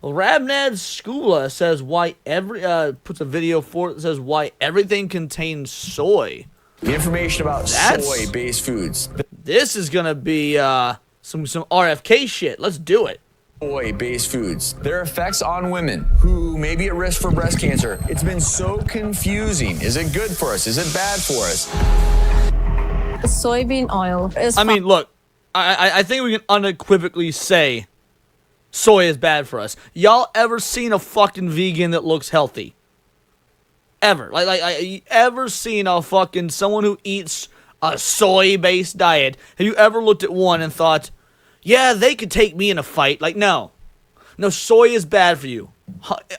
Well, Rabnad Skula says why every puts a video for it that says why everything contains soy. The information about soy-based foods. This is gonna be some RFK shit. Let's do it. Soy-based foods. Their effects on women who may be at risk for breast cancer. It's been so confusing. Is it good for us? Is it bad for us? Soybean oil is. I mean, look, I think we can unequivocally say soy is bad for us. Y'all ever seen a fucking vegan that looks healthy? Ever? Like ever seen a fucking someone who eats a soy-based diet? Have you ever looked at one and thought, yeah, they could take me in a fight? Like, no. No, soy is bad for you.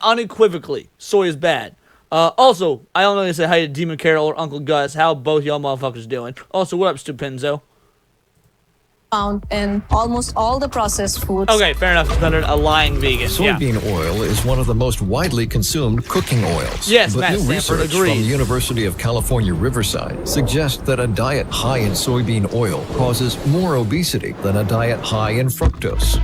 Unequivocally, soy is bad. Also, I don't know if to say hi to Demon Carol or Uncle Gus. How both y'all motherfuckers doing? Also, what up, Stupenzo? Found in almost all the processed foods. Okay, fair enough. Considered a lying vegan. Soybean oil is one of the most widely consumed cooking oils. Yes, but Matt new Stanford research agrees. from the University of California, Riverside suggests that a diet high in soybean oil causes more obesity than a diet high in fructose.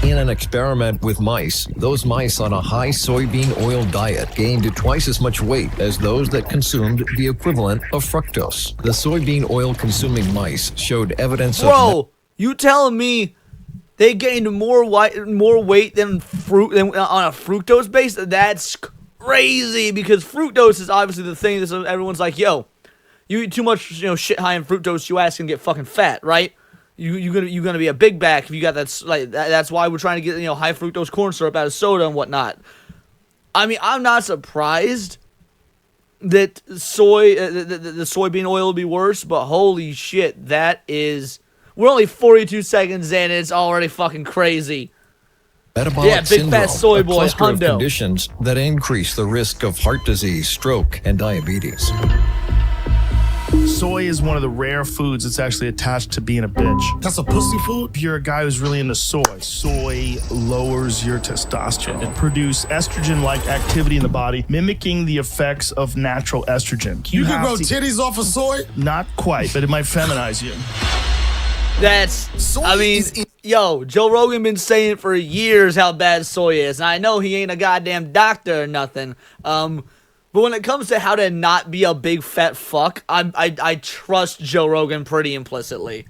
In an experiment with mice, those mice on a high soybean oil diet gained twice as much weight as those that consumed the equivalent of fructose. The soybean oil consuming mice showed evidence of... Bro, you telling me they gained more weight than on a fructose base? That's crazy, because fructose is obviously the thing that everyone's like, yo, you eat too much, shit high in fructose, you ass can get fucking fat, right? You're gonna be a big back if you got that. Like that's why we're trying to get high fructose corn syrup out of soda and whatnot. I mean, I'm not surprised that the soybean oil will be worse, but holy shit, we're only 42 seconds in and it's already fucking crazy. Metabolic big syndrome, fat soy a boy, cluster of hundo. conditions that increase the risk of heart disease, stroke, and diabetes. Soy is one of the rare foods that's actually attached to being a bitch. That's a pussy food? If you're a guy who's really into soy lowers your testosterone and produce estrogen-like activity in the body, mimicking the effects of natural estrogen. You can grow titties off of soy? Not quite, but it might feminize you. Joe Rogan been saying for years how bad soy is, and I know he ain't a goddamn doctor or nothing. But when it comes to how to not be a big fat fuck, I trust Joe Rogan pretty implicitly.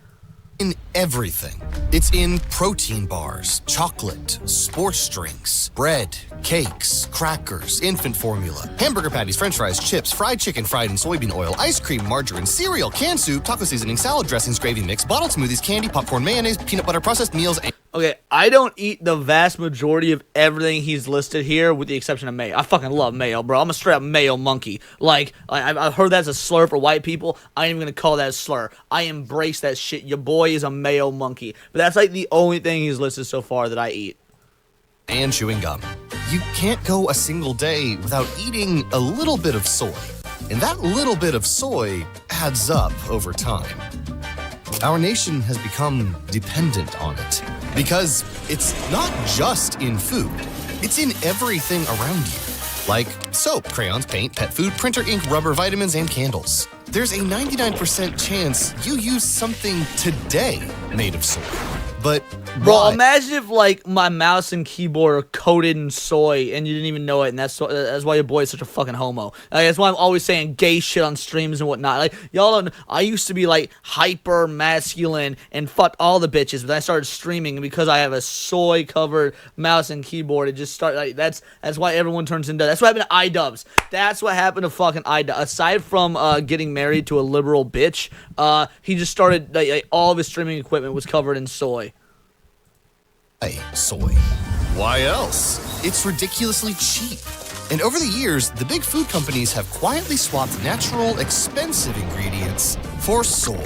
In everything. It's in protein bars, chocolate, sports drinks, bread, cakes, crackers, infant formula, hamburger patties, french fries, chips, fried chicken fried in soybean oil, ice cream, margarine, cereal, canned soup, taco seasoning, salad dressings, gravy mix, bottled smoothies, candy, popcorn, mayonnaise, peanut butter, processed meals, and... Okay, I don't eat the vast majority of everything he's listed here, with the exception of mayo. I fucking love mayo, bro. I'm a straight up mayo monkey. I've heard that's a slur for white people. I ain't even gonna call that a slur. I embrace that shit. Your boy is a mayo monkey. But that's like the only thing he's listed so far that I eat. and chewing gum. You can't go a single day without eating a little bit of soy. And that little bit of soy adds up over time. Our nation has become dependent on it because it's not just in food, it's in everything around you. Like soap, crayons, paint, pet food, printer ink, rubber, vitamins, and candles. There's a 99% chance you use something today made of soy. But Bro, why? imagine if, like, my mouse and keyboard are coated in soy and you didn't even know it, and that's why your boy is such a fucking homo. That's why I'm always saying gay shit on streams and whatnot. Like, y'all don't... I used to be, like, hyper masculine and fuck all the bitches, but then I started streaming, and because I have a soy-covered mouse and keyboard, it just started... Like, that's why everyone turns into... That's what happened to iDubbbz. That's what happened to fucking iDubbbz. Aside from getting married to a liberal bitch, he just started... Like, all of his streaming equipment was covered in soy. Soy. Why else? It's ridiculously cheap. And over the years, the big food companies have quietly swapped natural, expensive ingredients for soy.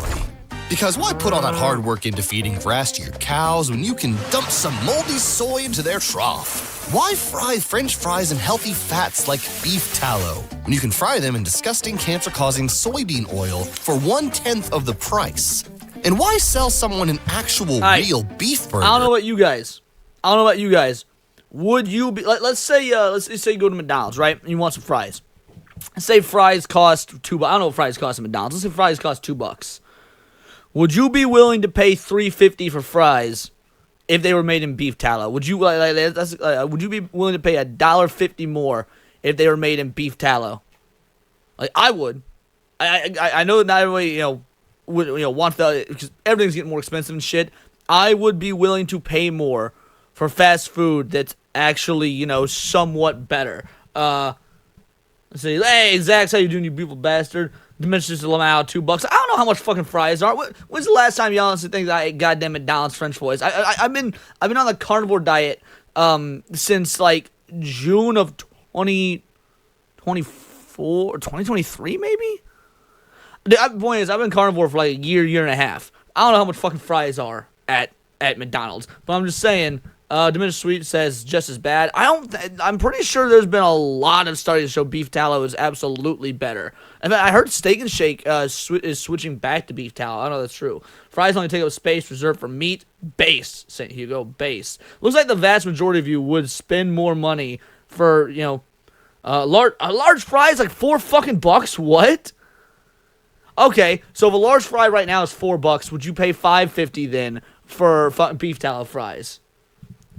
Because why put all that hard work into feeding grass to your cows when you can dump some moldy soy into their trough? Why fry French fries in healthy fats like beef tallow when you can fry them in disgusting cancer-causing soybean oil for 1/10 of the price? And why sell someone an actual real beef burger? I don't know about you guys. Would you be... Let's say you go to McDonald's, right? And you want some fries. Let's say fries cost $2. I don't know what fries cost at McDonald's. Let's say fries cost $2. Would you be willing to pay $3.50 for fries if they were made in beef tallow? Would you would you be willing to pay $1.50 more if they were made in beef tallow? Like, I would. I know that not everybody wants that, because everything's getting more expensive and shit. I would be willing to pay more for fast food that's actually somewhat better. Let's see. Hey, Zach, how you doing, you beautiful bastard? Dimensions of out $2. I don't know how much fucking fries are. When's the last time y'all honestly think that I ate goddamn McDonald's French fries? I've been on the carnivore diet since like June of 2024 or 2023 maybe. The point is, I've been carnivore for like a year and a half. I don't know how much fucking fries are at McDonald's, but I'm just saying. Diminished Sweet says just as bad. I'm pretty sure there's been a lot of studies to show beef tallow is absolutely better. In fact, I heard Steak and Shake is switching back to beef tallow. I don't know if that's true. Fries only take up space reserved for meat. Base, St. Hugo. Base. Looks like the vast majority of you would spend more money for large fries, like $4 fucking bucks. What? Okay, so if a large fry right now is $4, would you pay $5.50 then for beef tallow fries?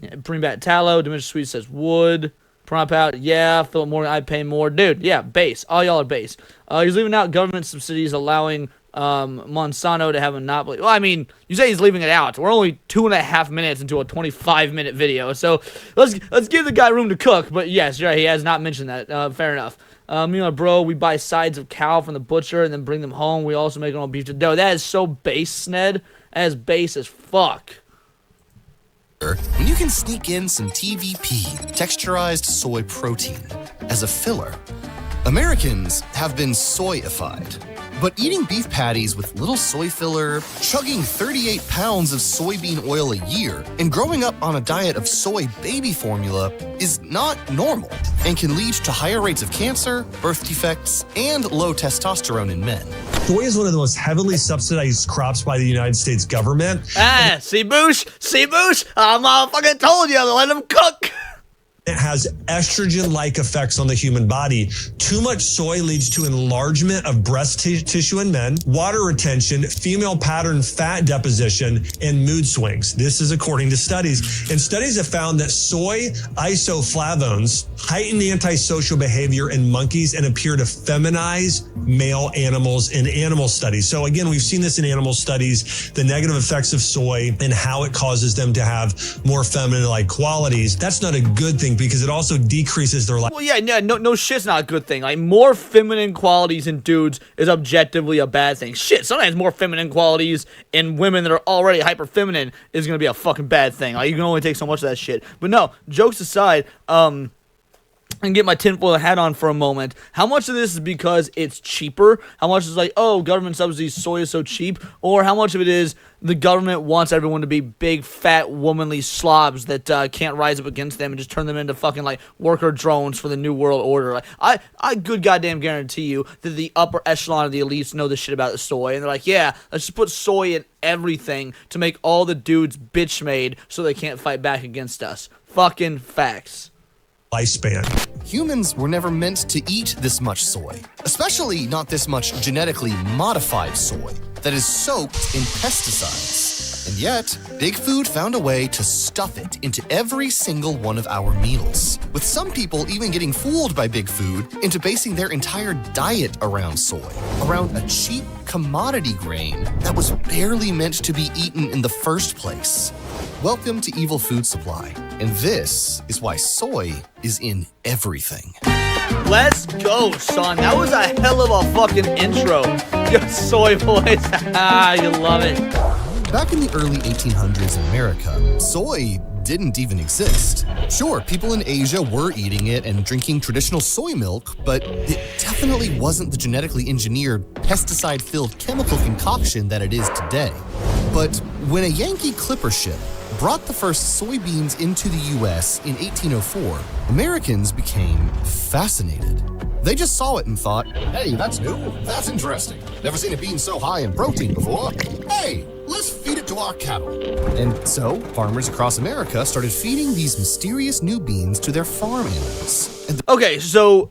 Yeah, bring back tallow. Diminished Sweet says wood. Prompt out. Yeah. Philip Morgan. I pay more. Dude, yeah. Base. All y'all are base. He's leaving out government subsidies allowing Monsanto to have a monopoly. Well, I mean, you say he's leaving it out. We're only 2.5 minutes into a 25-minute video. So let's give the guy room to cook. But yes, you're right. He has not mentioned that. Fair enough. Bro, we buy sides of cow from the butcher and then bring them home. We also make our own beef. No, that is so base, Sned. That is base as fuck. When you can sneak in some TVP, texturized soy protein, as a filler. Americans have been soyified, but eating beef patties with little soy filler, chugging 38 pounds of soybean oil a year, and growing up on a diet of soy baby formula is not normal and can lead to higher rates of cancer, birth defects, and low testosterone in men. Soy is one of the most heavily subsidized crops by the United States government. See, Boosh? I motherfucking told you to let him cook. It has estrogen-like effects on the human body. Too much soy leads to enlargement of breast tissue in men, water retention, female pattern fat deposition, and mood swings. This is according to studies. And studies have found that soy isoflavones heighten antisocial behavior in monkeys and appear to feminize male animals in animal studies. So again, we've seen this in animal studies, the negative effects of soy and how it causes them to have more feminine-like qualities. That's not a good thing, because it also decreases their life. Well, yeah, no shit's not a good thing. Like, more feminine qualities in dudes is objectively a bad thing. Shit, sometimes more feminine qualities in women that are already hyper feminine is gonna be a fucking bad thing. Like, you can only take so much of that shit. But no, jokes aside, and get my tinfoil hat on for a moment. How much of this is because it's cheaper? How much is like, oh, government subsidies, soy is so cheap? Or how much of it is the government wants everyone to be big, fat, womanly slobs that can't rise up against them and just turn them into fucking, like, worker drones for the New World Order? Like, I good goddamn guarantee you that the upper echelon of the elites know this shit about the soy. And they're like, yeah, let's just put soy in everything to make all the dudes bitch made so they can't fight back against us. Fucking facts. Lifespan. Humans were never meant to eat this much soy, especially not this much genetically modified soy that is soaked in pesticides. And yet, Big Food found a way to stuff it into every single one of our meals, with some people even getting fooled by Big Food into basing their entire diet around soy, around a cheap commodity grain that was barely meant to be eaten in the first place. Welcome to Evil Food Supply, and this is why soy is in everything. Let's go, son. That was a hell of a fucking intro. Your soy voice. You love it. Back in the early 1800s in America, soy didn't even exist. Sure, people in Asia were eating it and drinking traditional soy milk, but it definitely wasn't the genetically engineered, pesticide-filled chemical concoction that it is today. But when a Yankee clipper ship brought the first soybeans into the US in 1804, Americans became fascinated. They just saw it and thought, hey, that's new, that's interesting. Never seen a bean so high in protein before. Hey, let's feed it to our cattle. And so, farmers across America started feeding these mysterious new beans to their farm animals. Okay, so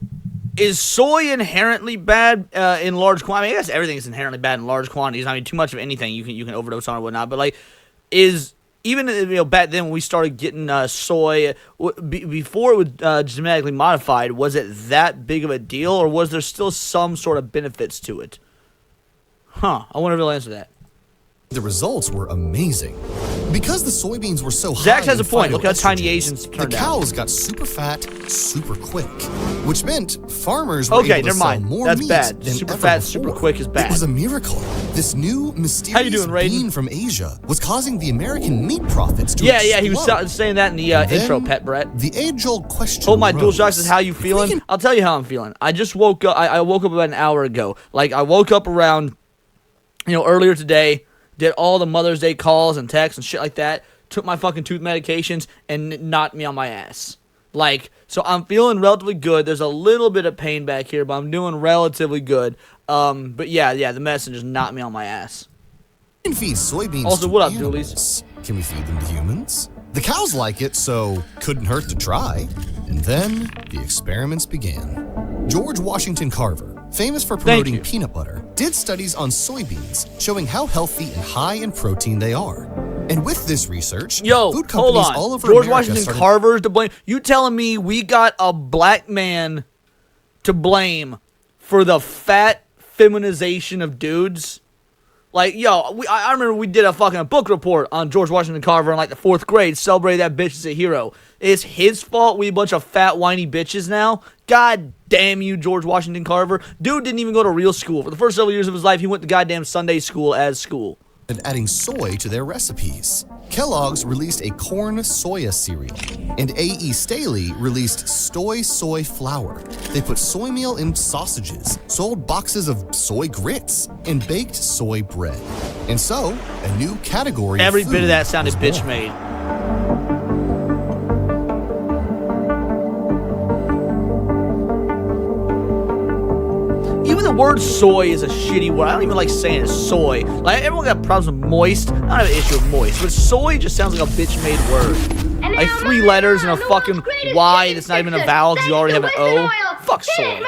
is soy inherently bad in large quantities? I guess everything is inherently bad in large quantities. I mean, too much of anything you can overdose on or whatnot. But like, is even back then when we started getting soy, before it was genetically modified, was it that big of a deal, or was there still some sort of benefits to it? I wonder if he'll answer that. The results were amazing. Because the soybeans were so high Zax has in a point. Look how tiny phytoestrogens, Asians the turned out. cows got super fat super quick, which meant farmers were Okay, able to never sell mind. more That's meat bad. than Super ever fat, before. super quick is bad. It was a miracle. This new mysterious How you doing, Raiden? bean from Asia was causing the American meat profits to Yeah, he was explode. saying that in the intro, Then, Pet Brett. The age-old question Oh my arose. DualShock says, how you feeling? I'll tell you how I'm feeling. I just woke up. I woke up about an hour ago. Like, I woke up around, earlier today, did all the Mother's Day calls and texts and shit like that, took my fucking tooth medications, and it knocked me on my ass. Like, so I'm feeling relatively good. There's a little bit of pain back here, but I'm doing relatively good. But yeah, the medicine just knocked me on my ass. We can feed soybeans Also, to what up, animals. Doolies? Can we feed them to humans? The cows like it, so couldn't hurt to try. And then the experiments began. George Washington Carver, famous for promoting you. peanut butter, did studies on soybeans showing how healthy and high in protein they are. And with this research, Yo, food hold companies on. all over George America Washington started Carver's to blame? You telling me we got a black man to blame for the fat feminization of dudes? Like, yo, I remember we did a fucking book report on George Washington Carver in like the 4th grade, celebrated that bitch as a hero. It's his fault we a bunch of fat, whiny bitches now? God damn you, George Washington Carver. Dude didn't even go to real school. For the first several years of his life, he went to goddamn Sunday school as school. adding soy to their recipes. Kellogg's released a corn soya cereal, and A.E. Staley released soy flour. They put soy meal in sausages, sold boxes of soy grits, and baked soy bread. And so, a new category Every of bit of food that sounded was bitch born. made. Even the word soy is a shitty word. I don't even like saying it, soy. Like, everyone got problems with moist. I don't have an issue with moist, but soy just sounds like a bitch-made word. Like 3 letters and a fucking Y that's not even a vowel because you already have an O. Fuck soy.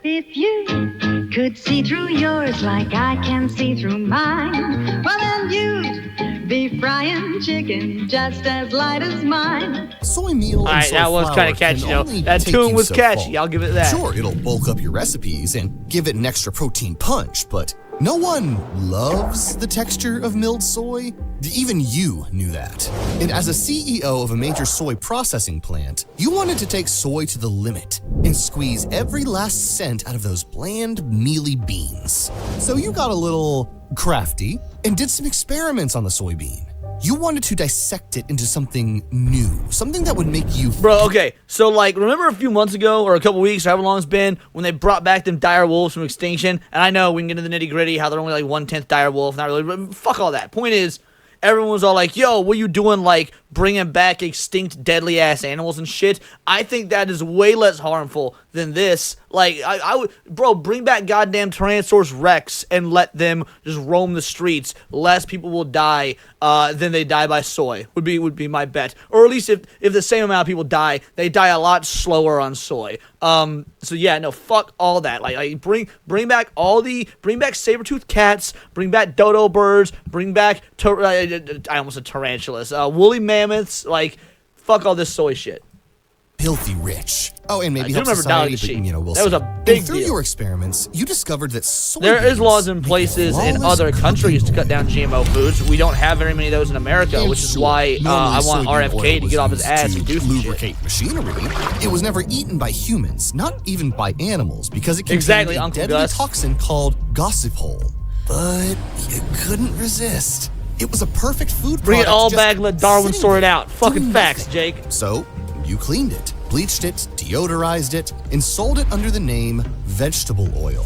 If you could see through yours like I can see through mine, well then you'd be frying chicken just as light as mine. Soy meal and Alright, soy that was flour kinda catchy, can though. only That take tune you was so catchy, far. I'll give it that. Sure, it'll bulk up your recipes and give it an extra protein punch, but no one loves the texture of milled soy. Even you knew that. And as a CEO of a major soy processing plant, you wanted to take soy to the limit and squeeze every last cent out of those bland, mealy beans. So you got a little crafty and did some experiments on the soybean. You wanted to dissect it into something new, something that would make you... Bro, okay, so like, remember a few months ago, or a couple weeks, or however long it's been, when they brought back them dire wolves from extinction? And I know we can get into the nitty gritty, how they're only like 1/10 dire wolf, not really, but fuck all that. Point is, everyone was all like, yo, what you doing, like, bringing back extinct deadly-ass animals and shit? I think that is way less harmful than this. Like, I would, bro, bring back goddamn Tyrannosaurus Rex and let them just roam the streets. Less people will die than they die by soy, would be my bet. Or at least if the same amount of people die, they die a lot slower on soy. So yeah, no, fuck all that. Like bring back saber-toothed cats, bring back dodo birds, bring back, I almost said tarantulas, woolly mammoths, like, fuck all this soy shit. Filthy rich. Oh, and maybe I do help remember society, Dolly the but, sheep. we'll That was see. a big and through deal. your experiments, you discovered that soybeans There is laws in make places in flawless other countries to cooking cut down GMO foods. We don't have very many of those in America, And which is sure, why normally I want soybean RFK oil to was get off his used ass to and do some shit. lubricate machinery. It was never eaten by humans, not even by animals, because it contained Exactly, a Uncle deadly Gus. toxin called gossipol. But you couldn't resist. It was a perfect food Bring it product all just back and let Darwin sitting sort it there, out. Fucking doing facts, nothing. Jake. So, you cleaned it, bleached it, deodorized it, and sold it under the name vegetable oil.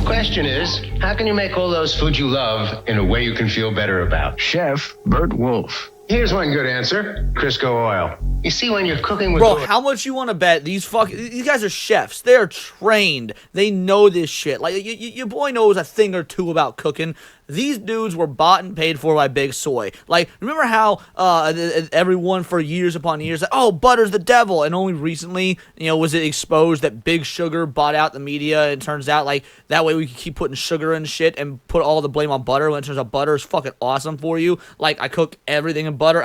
Question is, how can you make all those foods you love in a way you can feel better about? Chef Bert Wolf. Here's one good answer, Crisco oil. You see, when you're cooking with Bro, oil, how much you want to bet these guys are chefs? They're trained. They know this shit. Like, your boy knows a thing or two about cooking. these dudes were bought and paid for by Big Soy. Like, remember how everyone for years upon years, like, oh, butter's the devil, and only recently, was it exposed that Big Sugar bought out the media, and it turns out, like, that way we can keep putting sugar and shit and put all the blame on butter when it turns out butter is fucking awesome for you. Like, I cook everything in butter.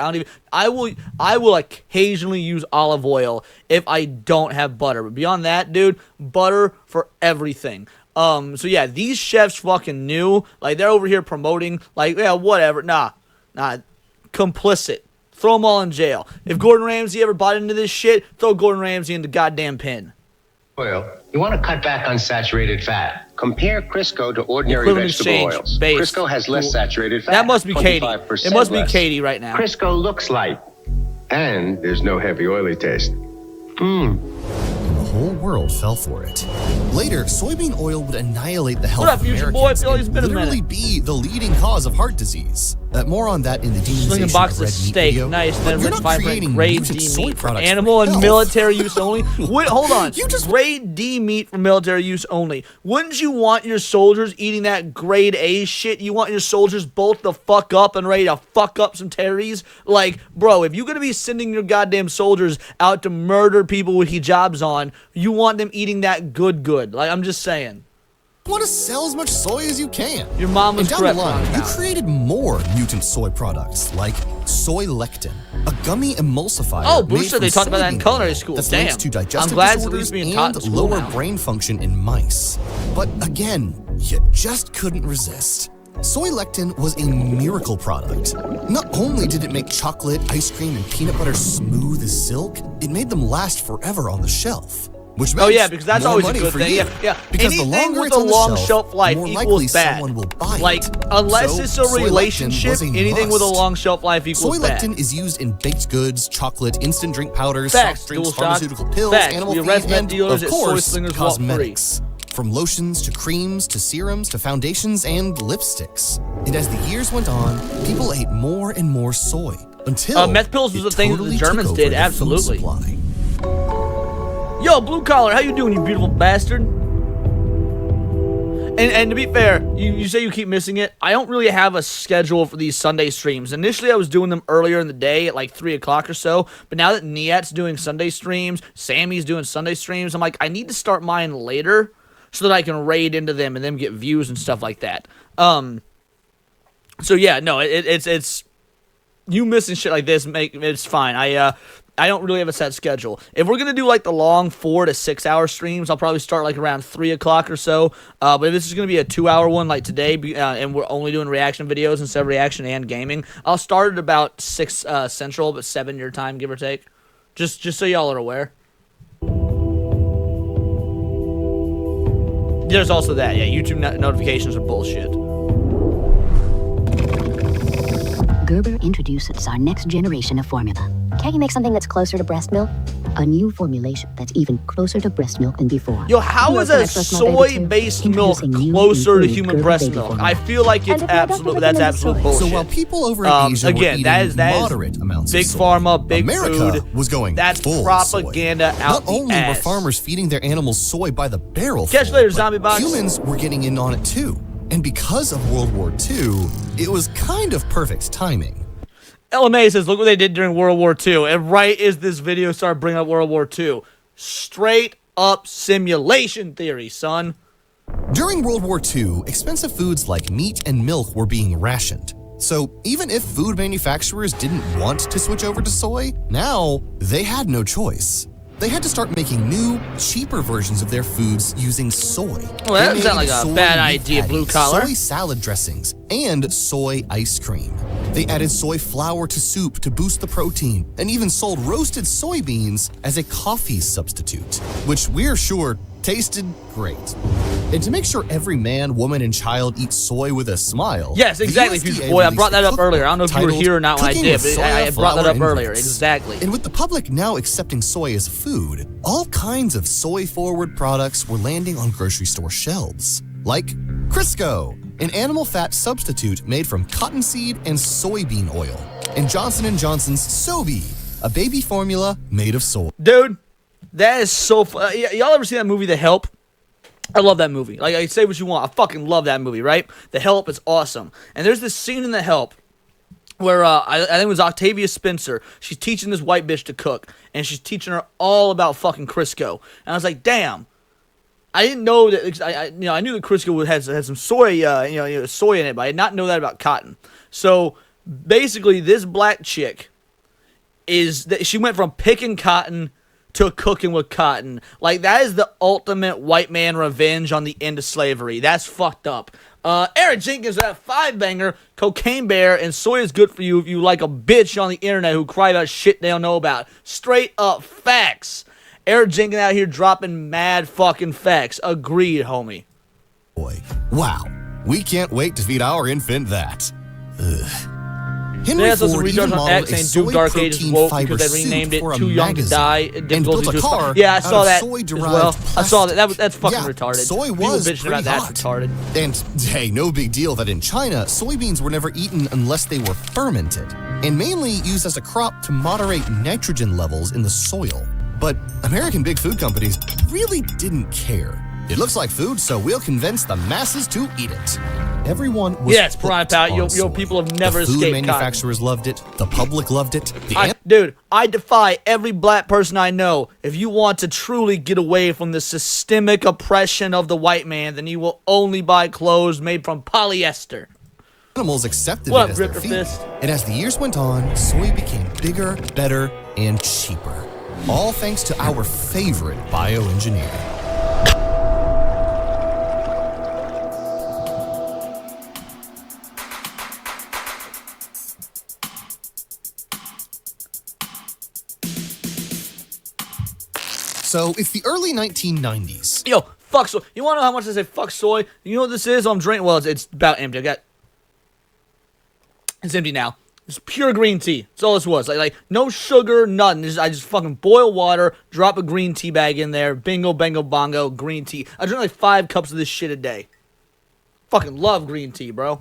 I will occasionally use olive oil if I don't have butter. But beyond that, dude, butter for everything. So yeah, these chefs fucking knew. Like, they're over here promoting, like, yeah, whatever. Nah, complicit. Throw them all in jail. If Gordon Ramsay ever bought into this shit, throw Gordon Ramsay in the goddamn pen. Oil. You want to cut back on saturated fat. Compare Crisco to ordinary vegetable oils. Crisco has less saturated fat. That must be Katie. It must be Katie right now. Crisco looks light. And there's no heavy oily taste. The whole world fell for it. Later, soybean oil would annihilate the health What up, of future Americans boy? It's been a literally minute. be the leading cause of heart disease. More on that in the Slinging demonization boxes of of red meat steak, video. nice. But Then you're rich not vibrant creating grade mutant D soy meat for products animal and health. military use only. Wait, hold on. You just- grade D meat for military use only. Wouldn't you want your soldiers eating that grade A shit? You want your soldiers both to fuck up and ready to fuck up some terries? Like, bro, if you're gonna be sending your goddamn soldiers out to murder people with hijabs on, you want them eating that good. Like, I'm just saying. You want to sell as much soy as you can. Your mom was and down the correct. line, you Ron. created more mutant soy products like soy lectin, a gummy emulsifier. Oh, made Booster, from they talked about that in soybean culinary oil school. That's Damn. linked to digestive I'm glad it's at disorders least being taught in and school lower now. brain function in mice. But again, you just couldn't resist. Soy lectin was a miracle product. Not only did it make chocolate, ice cream, and peanut butter smooth as silk, it made them last forever on the shelf. Which Oh means yeah, because that's more always a money good for thing. you. Yeah. Because the Anything longer with it's a on the long shelf life more equals likely bad. someone will buy Like, it. unless So, it's a soy lectin relationship, was a anything with a must. long shelf life equals Soy bad. lectin is used in baked goods, chocolate, instant drink powders, Facts, soft drinks, dual shock. pharmaceutical pills, Facts, animal we feed, arrest meth and, dealers of at Soy course, Slingers Walk Free. cosmetics. From lotions to creams to serums to foundations and lipsticks. And as the years went on, people ate more and more soy until meth pills was it a thing that the totally Germans took did, over the food absolutely. supply. Yo, Blue Collar, how you doing, you beautiful bastard? And to be fair, you say you keep missing it. I don't really have a schedule for these Sunday streams. Initially, I was doing them earlier in the day at like 3 o'clock or so. But now that Niat's doing Sunday streams, Sammy's doing Sunday streams, I'm like, I need to start mine later so that I can raid into them and then get views and stuff like that. So yeah, no, it's you missing shit like this. It's fine. I don't really have a set schedule. If we're gonna do like the long 4 to 6 hour streams, I'll probably start like around 3 o'clock or so. But if this is gonna be a 2 hour one like today, and we're only doing reaction videos instead of reaction and gaming, I'll start at about 6 Central, but 7 your time, give or take. Just so y'all are aware. There's also that. Yeah, YouTube notifications are bullshit. Gerber introduces our next generation of formula. Can't you make something that's closer to breast milk? A new formulation that's even closer to breast milk than before. Yo, how is a soy-based milk closer to human breast milk? I feel like it's absolute bullshit. So while people over in Asia again, were that eating is moderate amounts big of soy, pharma, big America food. was going That's full propaganda soy. out Not only the were ass. farmers feeding their animals soy by the barrel, Catch you later, zombie box. humans were getting in on it too. And because of World War II, it was kind of perfect timing. LMA says, look what they did during World War II. And right as this video started bringing up World War II. Straight up simulation theory, son. During World War II, expensive foods like meat and milk were being rationed. So even if food manufacturers didn't want to switch over to soy, now they had no choice. They had to start making new, cheaper versions of their foods using soy. Well, that They doesn't made sound like a soy bad meat idea, patties, blue collar. Soy salad dressings, and soy ice cream. They added soy flour to soup to boost the protein, and even sold roasted soybeans as a coffee substitute, which we're sure tasted great. And to make sure every man, woman, and child eats soy with a smile. Yes, exactly, the USDA Future Boy. I released brought that a up earlier. I don't know if you were titled here or not when I Cooking did, with but Soya I brought that Flour up earlier. Ingredients. Exactly. And with the public now accepting soy as food, all kinds of soy-forward products were landing on grocery store shelves. Like Crisco, an animal fat substitute made from cottonseed and soybean oil. And Johnson & Johnson's Sobe, a baby formula made of soy. Dude, that is so y'all ever seen that movie The Help? I love that movie. Like, I say what you want. I fucking love that movie, right? The Help is awesome. And there's this scene in The Help where I think it was Octavia Spencer. She's teaching this white bitch to cook, and she's teaching her all about fucking Crisco. And I was like, damn. I didn't know that. I knew that Crisco had some soy, soy in it, but I did not know that about cotton. So basically, this black chick she went from picking cotton to cooking with cotton. Like, that is the ultimate white man revenge on the end of slavery. That's fucked up. Eric Jenkins, that 5-banger, Cocaine Bear, and soy is good for you if you like a bitch on the internet who cry about shit they don't know about. Straight up facts. Eric Jenkins out here dropping mad fucking facts. Agreed, homie. Boy, wow. We can't wait to feed our infant that. Ugh. Henry Ford even modeled a soy protein fiber suit for a magazine and built a car yeah, I saw that soy-derived as well. plastic. I saw that. That's fucking Yeah, retarded. soy People was bitching pretty about that's hot. retarded. And hey, no big deal that in China, soybeans were never eaten unless they were fermented, and mainly used as a crop to moderate nitrogen levels in the soil. But American big food companies really didn't care. It looks like food, so we'll convince the masses to eat it. Everyone was Yes, Prime Pout. Yo, people have never the food escaped manufacturers loved it. The public loved it. Dude, I defy every black person I know. If you want to truly get away from the systemic oppression of the white man, then you will only buy clothes made from polyester. Animals accepted What it up, as their Ripper feed. Fist? And as the years went on, soy became bigger, better, and cheaper. All thanks to our favorite bioengineer. So it's the early 1990s. Yo, fuck soy. You want to know how much I say fuck soy? You know what this is? I'm drinking. Well, it's about empty. It's empty now. It's pure green tea. That's all this was. Like no sugar, nothing. I just fucking boil water, drop a green tea bag in there. Bingo, bango, bongo, green tea. I drink like 5 cups of this shit a day. Fucking love green tea, bro.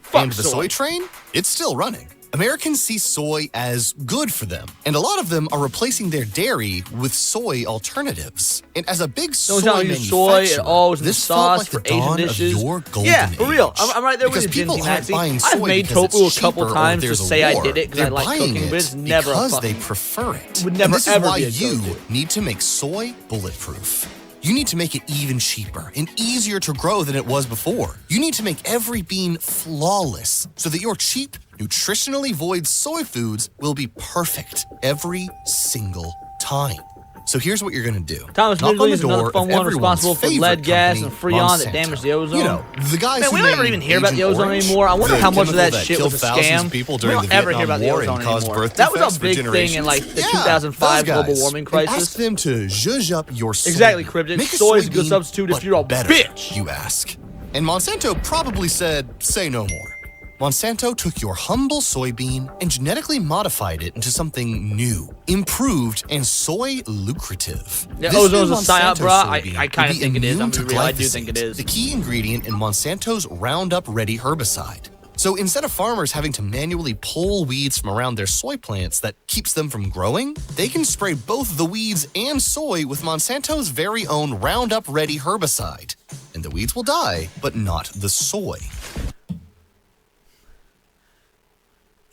Fuck And the soy train? It's still running. Americans see soy as good for them, and a lot of them are replacing their dairy with soy alternatives. And as a big soy soy, it always in this sauce felt like for the dawn Asian dishes. of your golden Yeah, for real. age. I'm right there with Because you, people Gen Z aren't Maxi. buying I've soy made because tofu it's a couple cheaper or times to there's a say I war. did it because I They're like buying cooking, but it's never a because fucking. they prefer it. Would never and this ever is why be a you go-to. need to make soy bulletproof. You need to make it even cheaper and easier to grow than it was before. You need to make every bean flawless so that your cheap, nutritionally void soy foods will be perfect every single time. So here's what you're going to do. Thomas Knock on Midgley the is another door fun of one everyone's responsible for favorite lead gas company, and freon that Monsanto. damage the ozone. You know, the guys Man, who we don't ever made even hear about the Agent ozone Orange, anymore. I wonder the how much of chemical that shit killed was a thousands of scam. people We during don't the ever hear Vietnam about the War and ozone caused anymore. birth That was defects a for big thing in generations. like the Yeah, 2005 those global guys. warming And crisis. ask them to zhuzh up your soy. Exactly, Cryptic. Make a Soy is a good soybean, substitute if but you're a better, bitch. you ask. And Monsanto probably said, say no more. Monsanto took your humble soybean and genetically modified it into something new, improved, and soy lucrative. Yeah, This ozone's new a psyop, Monsanto bruh. I soybean kinda will be think it is. immune I'm to gonna be real, I do think glyphosate, it is. the key ingredient in Monsanto's Roundup Ready herbicide. So instead of farmers having to manually pull weeds from around their soy plants that keeps them from growing, they can spray both the weeds and soy with Monsanto's very own Roundup Ready herbicide. And the weeds will die, but not the soy.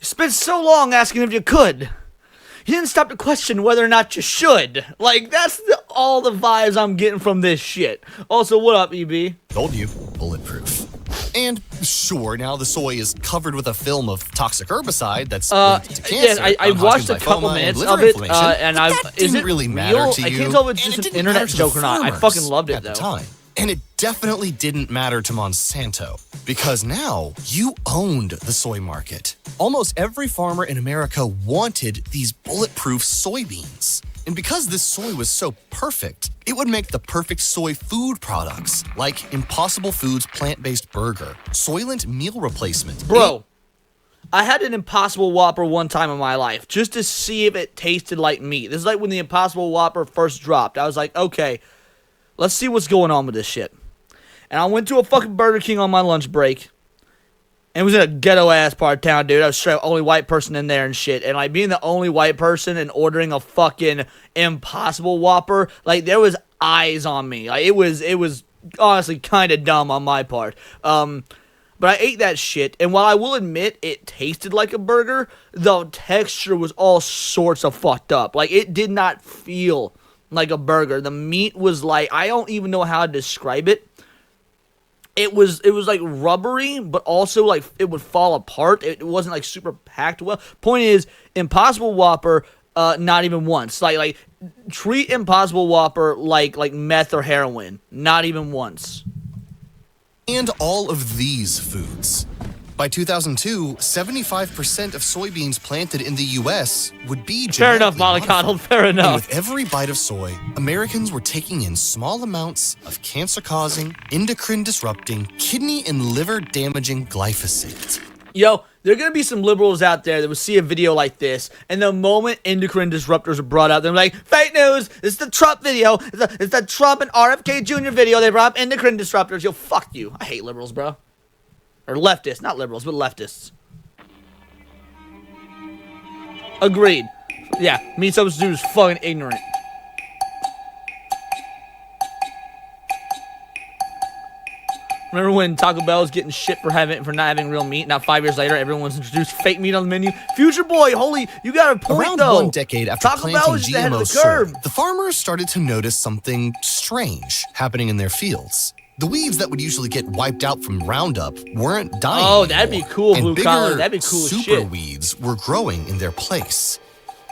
You spent so long asking if you could. You didn't stop to question whether or not you should. Like, that's all the vibes I'm getting from this shit. Also, what up, EB? Told you, bulletproof. And sure, now the soy is covered with a film of toxic herbicide that's linked to cancer, Yes, I watched a non-Hodgkin's couple lymphoma, minutes liver of it, inflammation, and but I that is didn't it really matter real? to I you, can't tell if it's and just it an didn't internet matter to joke the or not. I farmers fucking loved it at the though. time. And it definitely didn't matter to Monsanto, because now you owned the soy market. Almost every farmer in America wanted these bulletproof soybeans. And because this soy was so perfect, it would make the perfect soy food products, like Impossible Foods plant-based burger, Soylent meal replacement. Bro, I had an Impossible Whopper one time in my life just to see if it tasted like meat. This is like when the Impossible Whopper first dropped. I was like, okay, let's see what's going on with this shit. And I went to a fucking Burger King on my lunch break. And it was in a ghetto ass part of town, dude. I was straight only white person in there and shit. And like being the only white person and ordering a fucking Impossible Whopper, like there was eyes on me. Like it was honestly kind of dumb on my part. But I ate that shit, and while I will admit it tasted like a burger, the texture was all sorts of fucked up. Like, it did not feel like a burger. The meat was like, I don't even know how to describe it. It was like rubbery, but also like it would fall apart. It wasn't like super packed well. Point is, Impossible Whopper, not even once. Like treat Impossible Whopper like meth or heroin. Not even once. And all of these foods. By 2002, 75% of soybeans planted in the U.S. would be fair enough, genetically Mollycoddle, fair enough. And with every bite of soy, Americans were taking in small amounts of cancer-causing, endocrine-disrupting, kidney and liver-damaging glyphosate. Yo, there are going to be some liberals out there that will see a video like this, and the moment endocrine disruptors are brought up, they're like, fake news, it's the Trump video, it's the Trump and RFK Jr. video, they brought up endocrine disruptors. Yo, fuck you. I hate liberals, bro. Or leftists, not liberals, but leftists. Agreed. Yeah, meat substitute is fucking ignorant. Remember when Taco Bell was getting shit for not having real meat? Now 5 years later, everyone's introduced fake meat on the menu. Future boy, holy, you got a point. Around though. 1 decade after Taco planting Bell was ahead of GMO the curve. soy, the farmers started to notice something strange happening in their fields. The weeds that would usually get wiped out from Roundup weren't dying Oh, anymore, that'd be cool, and blue bigger collar. That'd be cool as super shit. weeds were growing in their place.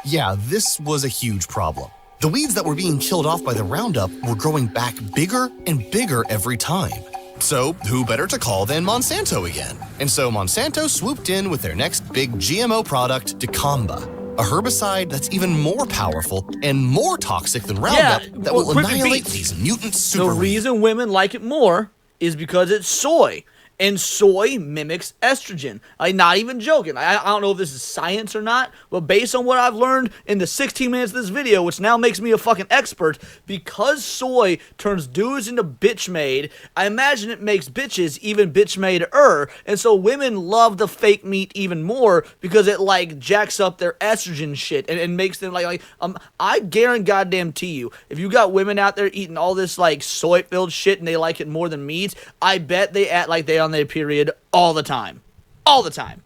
Yeah, this was a huge problem. The weeds that were being killed off by the Roundup were growing back bigger and bigger every time. So, who better to call than Monsanto again? And so Monsanto swooped in with their next big GMO product, Dicamba, a herbicide that's even more powerful and more toxic than Roundup that will quick annihilate beats. these mutant The super weeds. reason women like it more is because it's soy. And soy mimics estrogen. I'm not even joking. I don't know if this is science or not, but based on what I've learned in the 16 minutes of this video, which now makes me a fucking expert, because soy turns dudes into bitch-made, I imagine it makes bitches even bitch-made-er. And so women love the fake meat even more because it, like, jacks up their estrogen shit and makes them, I guarantee you, if you got women out there eating all this, like, soy-filled shit and they like it more than meat, I bet they act like they on their period all the time. All the time.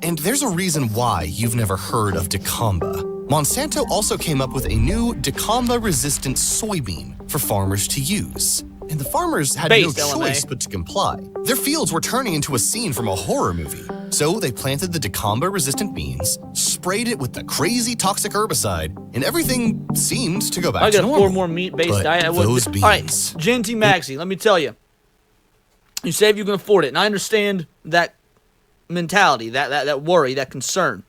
And there's a reason why you've never heard of Dicamba. Monsanto also came up with a new Dicamba-resistant soybean for farmers to use. And the farmers had no choice but to comply. Their fields were turning into a scene from a horror movie. So they planted the Dicamba-resistant beans, sprayed it with the crazy toxic herbicide, and everything seemed to go back to normal. I got a 4 more meat-based diet. Those beans. All right, Genty Maxi, let me tell you. You say if you can afford it, and I understand that mentality, that worry, that concern.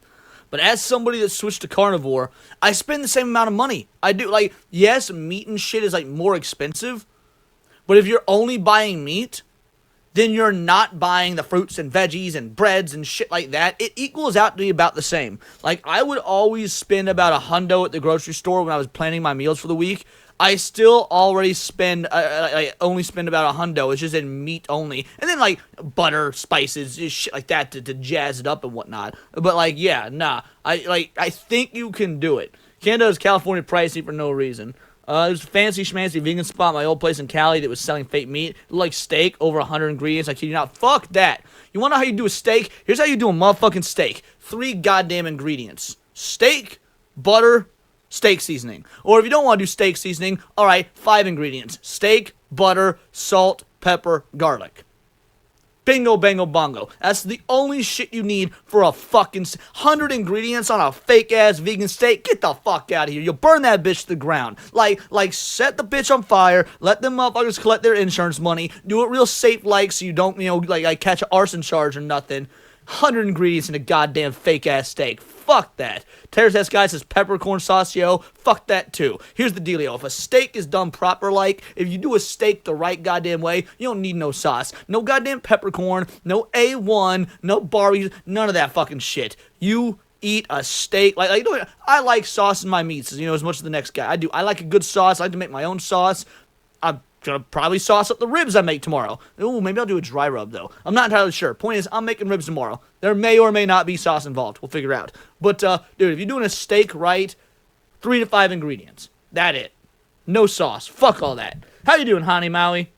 But as somebody that switched to carnivore, I spend the same amount of money. I do, like, yes, meat and shit is, like, more expensive. But if you're only buying meat, then you're not buying the fruits and veggies and breads and shit like that. It equals out to be about the same. Like, I would always spend about $100 at the grocery store when I was planning my meals for the week. I still already spend, I only spend about $100. It's just in meat only. And then, like, butter, spices, just shit like that to jazz it up and whatnot. But, like, yeah, nah. I think you can do it. Canada is California pricey for no reason. There's a fancy schmancy vegan spot, my old place in Cali, that was selling fake meat. It looked like steak, over 100 ingredients. I kid you not. Fuck that. You want to know how you do a steak? Here's how you do a motherfucking steak. 3 goddamn ingredients. Steak, butter, steak seasoning. Or if you don't want to do steak seasoning, alright, 5 ingredients. Steak, butter, salt, pepper, garlic. Bingo, bango, bongo. That's the only shit you need for a fucking 100 ingredients on a fake-ass vegan steak. Get the fuck out of here. You'll burn that bitch to the ground. Like, set the bitch on fire. Let them motherfuckers collect their insurance money. Do it real safe-like so you don't, like catch an arson charge or nothing. 100 ingredients in a goddamn fake-ass steak. Fuck that. Terrace S Guy says peppercorn sauce, yo. Fuck that, too. Here's the dealio. If a steak is done proper-like, if you do a steak the right goddamn way, you don't need no sauce. No goddamn peppercorn, no A1, no barbecue, none of that fucking shit. You eat a steak. I like sauce in my meats, as much as the next guy. I do. I like a good sauce. I like to make my own sauce. I'm gonna probably sauce up the ribs I make tomorrow. Ooh, maybe I'll do a dry rub though. I'm not entirely sure. Point is, I'm making ribs tomorrow. There may or may not be sauce involved. We'll figure it out. But dude, if you're doing a steak right, 3 to 5 ingredients. That it. No sauce. Fuck all that. How you doing, Hani Maui?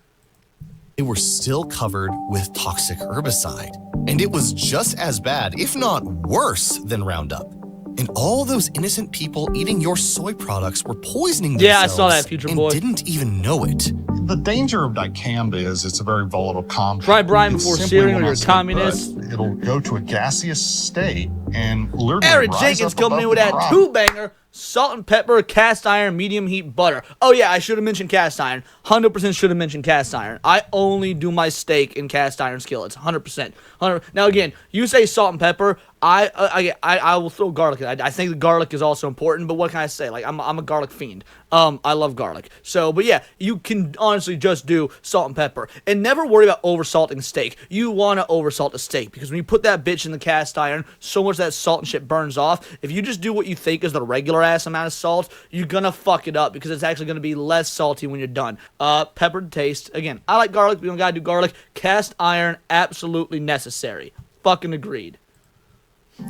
They were still covered with toxic herbicide, and it was just as bad, if not worse, than Roundup. And all those innocent people eating your soy products were poisoning themselves. Yeah, I saw that, Future Boy. And didn't even know it. The danger of dicamba is it's a very volatile compound. Try brine before searing or you're a communist. It'll go to a gaseous state and literally Eric rise Jenkins up coming in above with the that crop. 2-banger. Salt and pepper, cast iron, medium heat butter. Oh yeah, I should have mentioned cast iron. 100% should have mentioned cast iron. I only do my steak in cast iron skillets. 100%. Now again, you say salt and pepper. I will throw garlic in. I think the garlic is also important. But what can I say? Like I'm a garlic fiend. I love garlic. So, but yeah, you can honestly just do salt and pepper and never worry about oversalting steak. You want to oversalt a steak because when you put that bitch in the cast iron, so much of that salt and shit burns off. If you just do what you think is the regular ass amount of salt, you're gonna fuck it up because it's actually gonna be less salty when you're done. Pepper to taste. Again, I like garlic. We don't gotta do garlic. Cast iron, absolutely necessary. Fucking agreed.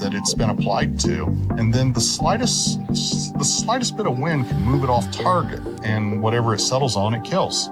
That it's been applied to, and then the slightest bit of wind can move it off target, and whatever it settles on, it kills.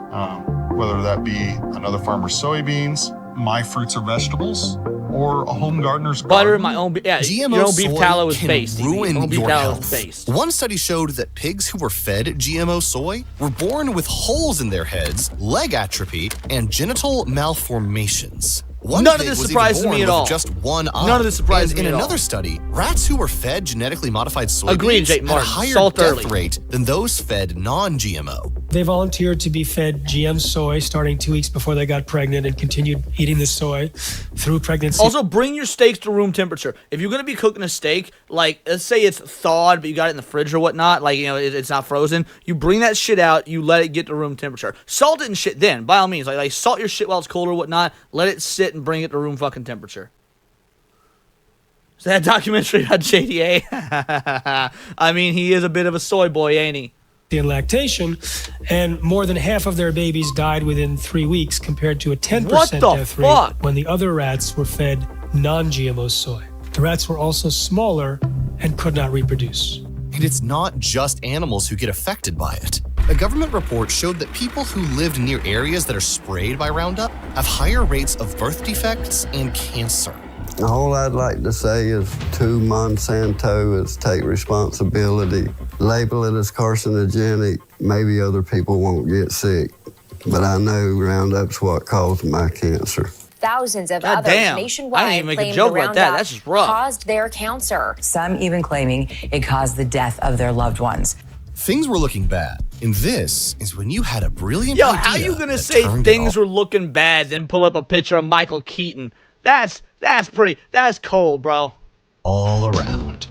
Whether that be another farmer's soybeans, my fruits or vegetables, or a home gardener's butter. garden. My own, yeah. GMO your own beef soy tallow is can based. ruin beef your tallow health. is based. One study showed that pigs who were fed GMO soy were born with holes in their heads, leg atrophy, and genital malformations. One None of pig this was surprises even born me at with all. Just one eye. None of this surprises And me at in all. another study, rats who were fed genetically modified Agreed, soybeans Jake had a Martin. higher Salt death early. rate than those fed non-GMO. They volunteered to be fed GM soy starting 2 weeks before they got pregnant and continued eating the soy through pregnancy. Also, bring your steaks to room temperature. If you're gonna be cooking a steak, like let's say it's thawed, but you got it in the fridge or whatnot, like it's not frozen. You bring that shit out. You let it get to room temperature. Salt it and shit. Then, by all means, like salt your shit while it's cold or whatnot. Let it sit and bring it to room fucking temperature. Is that a documentary on JDA? I mean, he is a bit of a soy boy, ain't he? In lactation, and more than half of their babies died within 3 weeks compared to a 10% What the death rate fuck? when the other rats were fed non-GMO soy. The rats were also smaller and could not reproduce. And it's not just animals who get affected by it. A government report showed that people who lived near areas that are sprayed by Roundup have higher rates of birth defects and cancer. All I'd like to say is to Monsanto is take responsibility, label it as carcinogenic. Maybe other people won't get sick, but I know Roundup's what caused my cancer. Thousands of God others damn. I nationwide didn't even make a claimed joke the about that. Roundup That's just rough. caused their cancer. Some even claiming it caused the death of their loved ones. Things were looking bad, and this is when you had a brilliant Yo, idea how you gonna that say turned it things all were looking bad, then pull up a picture of Michael Keaton? That's cold, bro. all around.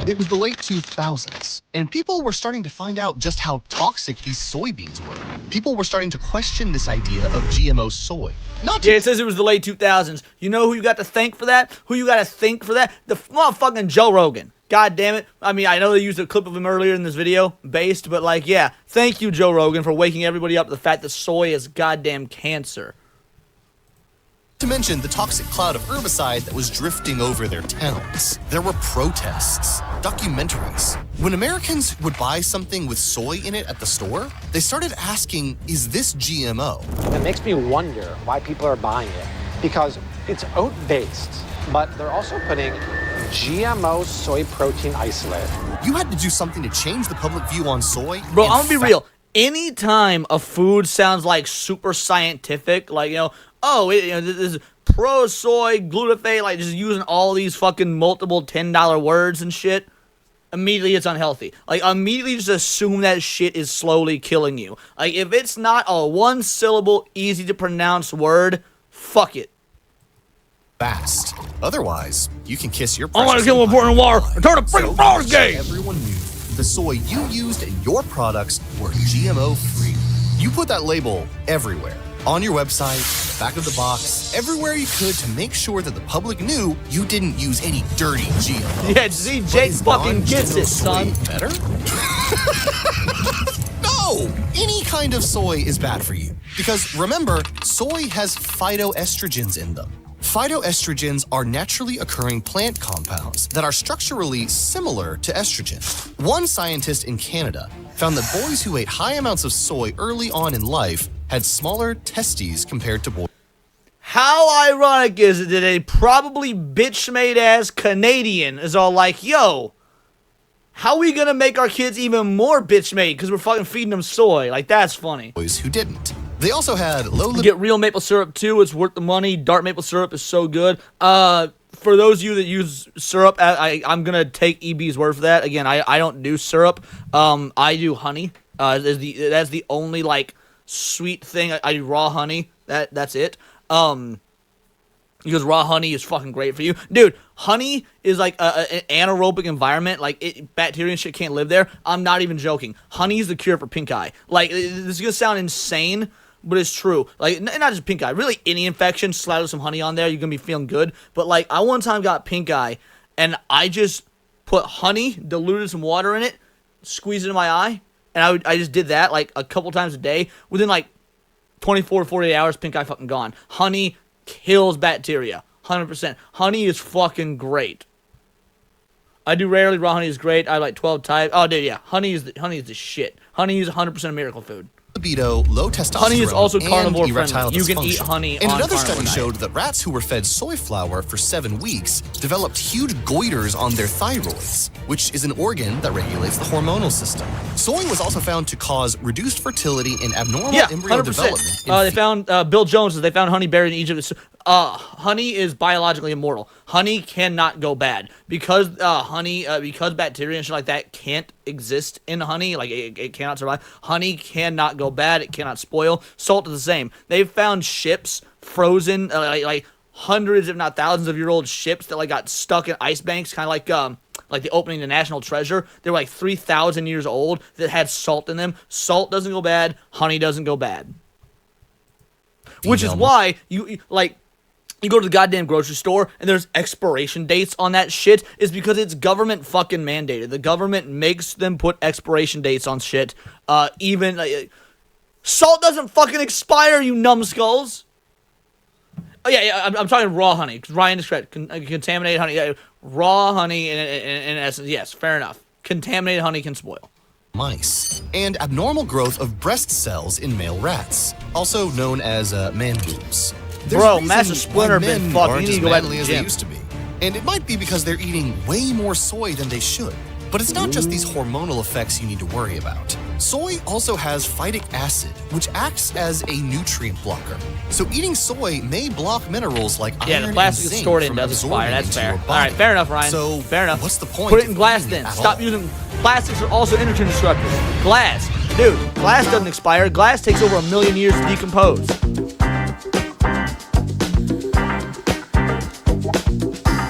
It was the late 2000s, and people were starting to find out just how toxic these soybeans were. People were starting to question this idea of GMO soy. Yeah, it says it was the late 2000s. You know who you got to thank for that? Who you got to thank for that? The motherfucking Joe Rogan. God damn it. I mean, I know they used a clip of him earlier in this video, based, but like, yeah, thank you, Joe Rogan, for waking everybody up to the fact that soy is goddamn cancer. To mention the toxic cloud of herbicide that was drifting over their towns. There were protests, documentaries. When Americans would buy something with soy in it at the store, they started asking, is this GMO? It makes me wonder why people are buying it. Because it's oat-based, but they're also putting GMO soy protein isolate. You had to do something to change the public view on soy. Bro, I'm gonna be real. Anytime a food sounds like super scientific, like, this is pro soy glutamate, like just using all these fucking multiple $10 words and shit, immediately it's unhealthy. Like, immediately just assume that shit is slowly killing you. Like, if it's not a one syllable, easy to pronounce word, fuck it. Fast. Otherwise, you can kiss your I'm gonna kill a important war and turn a freaking Frogs game! Everyone knew the soy you used in your products were GMO free. You put that label everywhere. on your website, back of the box, everywhere you could to make sure that the public knew you didn't use any dirty GMOs. Yeah, see, Jake fucking gets it, son. Better? No! Any kind of soy is bad for you. Because remember, soy has phytoestrogens in them. Phytoestrogens are naturally occurring plant compounds that are structurally similar to estrogen. One scientist in Canada found that boys who ate high amounts of soy early on in life had smaller testes compared to boys. How ironic is it that a probably bitch-made ass Canadian is all like, yo, how are we gonna make our kids even more bitch-made because we're fucking feeding them soy? Like, that's funny. Boys who didn't. They also had low... Get real maple syrup, too. It's worth the money. Dark maple syrup is so good. For those of you that use syrup, I'm going to take EB's word for that. Again, I don't do syrup. I do honey. That's the only, like, sweet thing. I do raw honey. That's it. Because raw honey is fucking great for you. Dude, honey is like an anaerobic environment. Like, bacteria and shit can't live there. I'm not even joking. Honey is the cure for pink eye. Like, this is going to sound insane, but it's true. Like, not just pink eye. Really, any infection, slather some honey on there, you're going to be feeling good. But, like, I one time got pink eye, and I just put honey, diluted some water in it, squeezed it in my eye, and I just did that, like, a couple times a day. Within, like, 24 to 48 hours, pink eye fucking gone. Honey kills bacteria. 100%. Honey is fucking great. I do rarely. Raw honey is great. I like 12 types. Oh, dude, yeah. Honey is the shit. Honey is 100% a miracle food. Libido, low testosterone, honey is also carnivore friendly. You can eat honey and on another study diet. showed that rats who were fed soy flour for 7 weeks developed huge goiters on their thyroids, which is an organ that regulates the hormonal system. Soy was also found to cause reduced fertility and abnormal embryo 100%. development. They found Bill Jones. They found honey buried in Egypt. Honey is biologically immortal. Honey cannot go bad because because bacteria and shit like that can't exist in honey. Like it cannot survive. Honey cannot go bad. It cannot spoil. Salt is the same. They've found ships frozen, like hundreds, if not thousands, of year old ships that like got stuck in ice banks, kind of like the opening to National Treasure. They were like 3,000 years old that had salt in them. Salt doesn't go bad. Honey doesn't go bad. Which is why you go to the goddamn grocery store and there's expiration dates on that shit is because it's government fucking mandated. The government makes them put expiration dates on shit. Salt doesn't fucking expire, you numbskulls. Oh yeah, I'm talking raw honey. Ryan is correct. Contaminated honey. Yeah, raw honey in essence. Yes, fair enough. Contaminated honey can spoil. Mice, and abnormal growth of breast cells in male rats, also known as man boobs. Bro, Master Splinter been fucking. You need to go back to the as gym. They used to be. And it might be because they're eating way more soy than they should. But it's not just these hormonal effects you need to worry about. Soy also has phytic acid, which acts as a nutrient blocker. So eating soy may block minerals like iron and zinc. Yeah, the plastic is stored in does expire. That's fair. All right, fair enough, Ryan. So fair enough. What's the point? Put it in glass then. Stop using plastics. Are also endocrine disruptors. Glass, dude. Glass doesn't expire. Glass takes over 1 million years to decompose.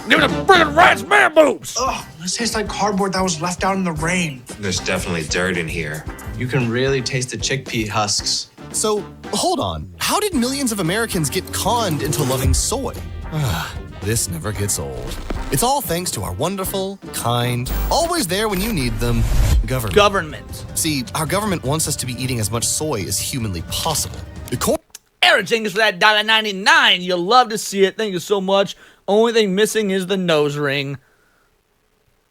Give me the friggin' rat's man boobs! Ugh, this tastes like cardboard that was left out in the rain. There's definitely dirt in here. You can really taste the chickpea husks. So, hold on. How did millions of Americans get conned into loving soy? This never gets old. It's all thanks to our wonderful, kind, always there when you need them, government. See, our government wants us to be eating as much soy as humanly possible. Eric Jenkins for that $1.99. You'll love to see it. Thank you so much. Only thing missing is the nose ring.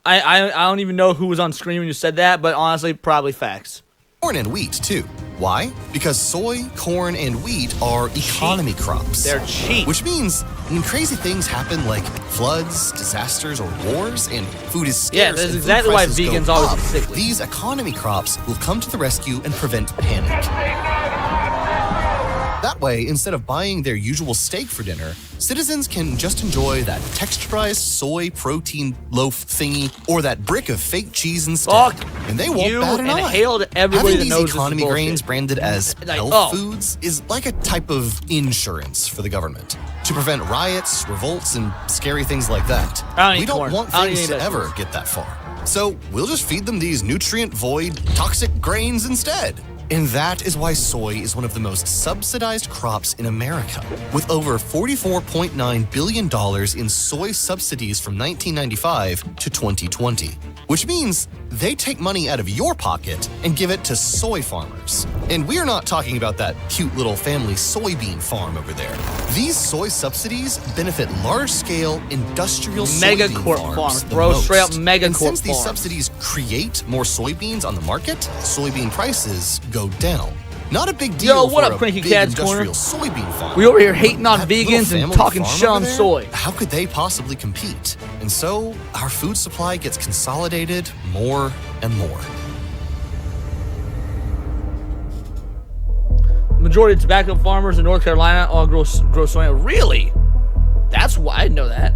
I don't even know who was on screen when you said that, but honestly, probably facts. Corn and wheat, too. Why? Because soy, corn, and wheat are economy crops. They're cheap. Which means when crazy things happen like floods, disasters, or wars, and food is scarce, yeah, that's exactly why vegans always get sick. These economy crops will come to the rescue and prevent panic. That way, instead of buying their usual steak for dinner, citizens can just enjoy that texturized soy protein loaf thingy or that brick of fake cheese instead. And they won't bat an eye. Having these economy grains branded as health foods is like a type of insurance for the government to prevent riots, revolts, and scary things like that. We don't want things to ever get that far. So we'll just feed them these nutrient-void, toxic grains instead. And that is why soy is one of the most subsidized crops in America, with over $44.9 billion in soy subsidies from 1995 to 2020, which means they take money out of your pocket and give it to soy farmers. And we're not talking about that cute little family soybean farm over there. These soy subsidies benefit large-scale industrial megacorp farms, bro. most. Straight up megacorp And since these farms. subsidies create more soybeans on the market, soybean prices go down. Not a big deal. Yo, what for up, a Cranky big Cats Corner? industrial soybean farm. We over here hating on That little vegans and family talking farm shit over on there, soy. How could they possibly compete? And so our food supply gets consolidated more and more. Majority of tobacco farmers in North Carolina all grow soy. Really? That's why I didn't know that.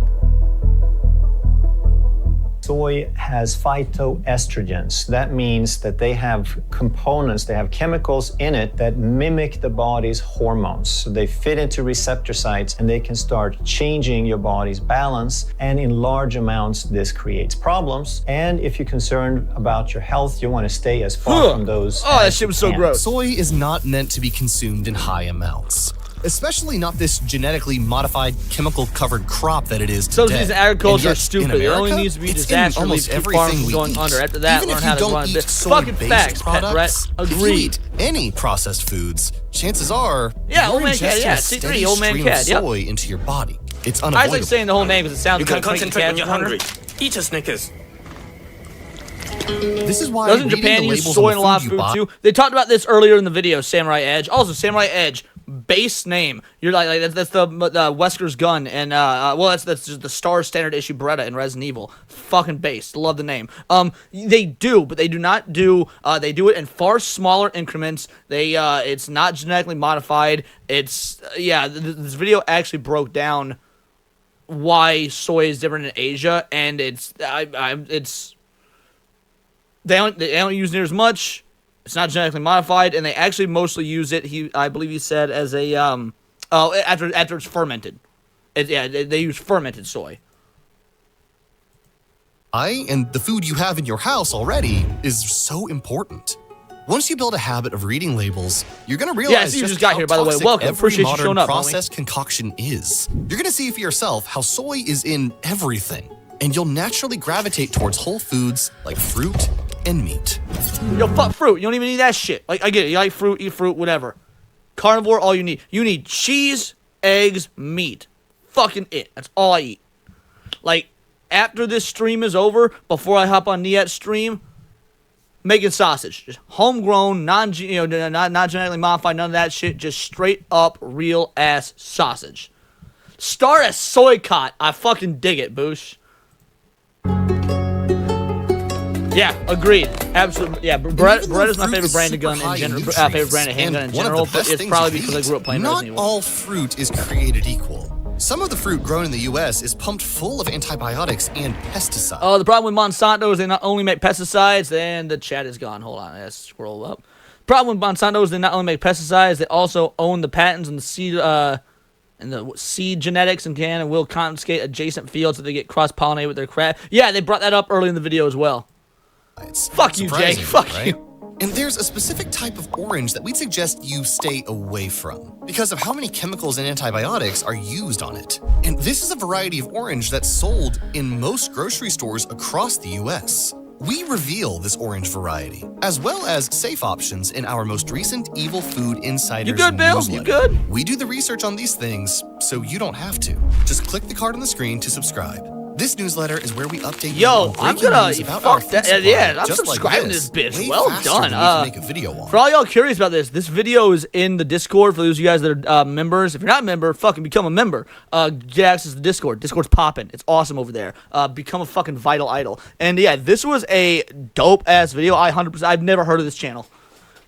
Soy has phytoestrogens. That means that they have components, they have chemicals in it that mimic the body's hormones. So they fit into receptor sites and they can start changing your body's balance. And in large amounts, this creates problems. And if you're concerned about your health, you want to stay as far from those. Oh, that as shit was you so can. gross. Soy is not meant to be consumed in high amounts. Especially not this genetically modified, chemical-covered crop that it is today. Subsidies in agriculture And are yet, stupid. in It only America, needs to be it's in disaster relief almost to keep everything farmers we going eat. under. After that, Even learn if how you to don't run a eat business. Fucking soy-based facts, Pet Brett. products, if you Agreed. eat any processed foods, chances are Yeah, you're old man cat, ingesting yeah, a C3, steady old man stream cat, of yep. soy into your body. It's I unavoidable. like saying the whole name because it sounds You can like Cranky concentrate when Cats you're Corner. hungry. Eat a Snickers. This is why Doesn't reading Japan the use labels soy on in the a lot of you food buy- too? They talked about this earlier in the video, Samurai Edge. Also, Samurai Edge, base name. You're like that's the Wesker's gun, and well, that's just the Star Standard issue Beretta in Resident Evil. Fucking base. Love the name. They do, but they do not do. They do it in far smaller increments. They it's not genetically modified. It's this video actually broke down why soy is different in Asia, and it's they don't use near as much. It's not genetically modified, and they actually mostly use it. I believe he said as a after it's fermented. They use fermented soy. And the food you have in your house already is so important. Once you build a habit of reading labels, you're going to realize you just just got how here, by the way. toxic Welcome. every Appreciate you modern showing up, homie. processed concoction is. You're going to see for yourself how soy is in everything, and you'll naturally gravitate towards whole foods like fruit and meat. Yo, fuck fruit. You don't even need that shit. Like, I get it. You like fruit, eat fruit, whatever. Carnivore, all you need. You need cheese, eggs, meat. Fucking it. That's all I eat. Like, after this stream is over, before I hop on Niat's stream, making sausage. Just homegrown, not genetically modified, none of that shit. Just straight up, real ass sausage. Start a soycott. I fucking dig it, Boosh. Yeah, agreed. Absolutely. Yeah, Beretta's my favorite brand of gun in general. Favorite brand of handgun in general, but it's probably because I grew up playing Resident Evil. Not all fruit is created equal. Some of the fruit grown in the U.S. is pumped full of antibiotics and pesticides. Oh, the problem with Monsanto is they not only make pesticides, and the chat is gone. Hold on, let's scroll up. Problem with Monsanto is they not only make pesticides, they also own the patents and the seed genetics and can and will confiscate adjacent fields if they get cross-pollinated with their crap. Yeah, they brought that up early in the video as well. Fuck you, Jake. Fuck right? you. And there's a specific type of orange that we'd suggest you stay away from because of how many chemicals and antibiotics are used on it. And this is a variety of orange that's sold in most grocery stores across the US. We reveal this orange variety, as well as safe options in our most recent Evil Food Insiders You good, Bill? newsletter. You good? We do the research on these things, so you don't have to. Just click the card on the screen to subscribe. This newsletter is where we update you Yo, on I'm breaking gonna news about our fuck food that. supply, Yeah, I'm just like subscribing to this bitch. way Well faster done. than we can make a video on. For all y'all curious about this video is in the Discord. For those of you guys that are members, if you're not a member, fucking become a member. Get access to the Discord. Discord's popping. It's awesome over there. Become a fucking vital idol. And yeah, this was a dope ass video. I've never heard of this channel.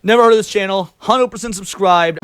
100% subscribed.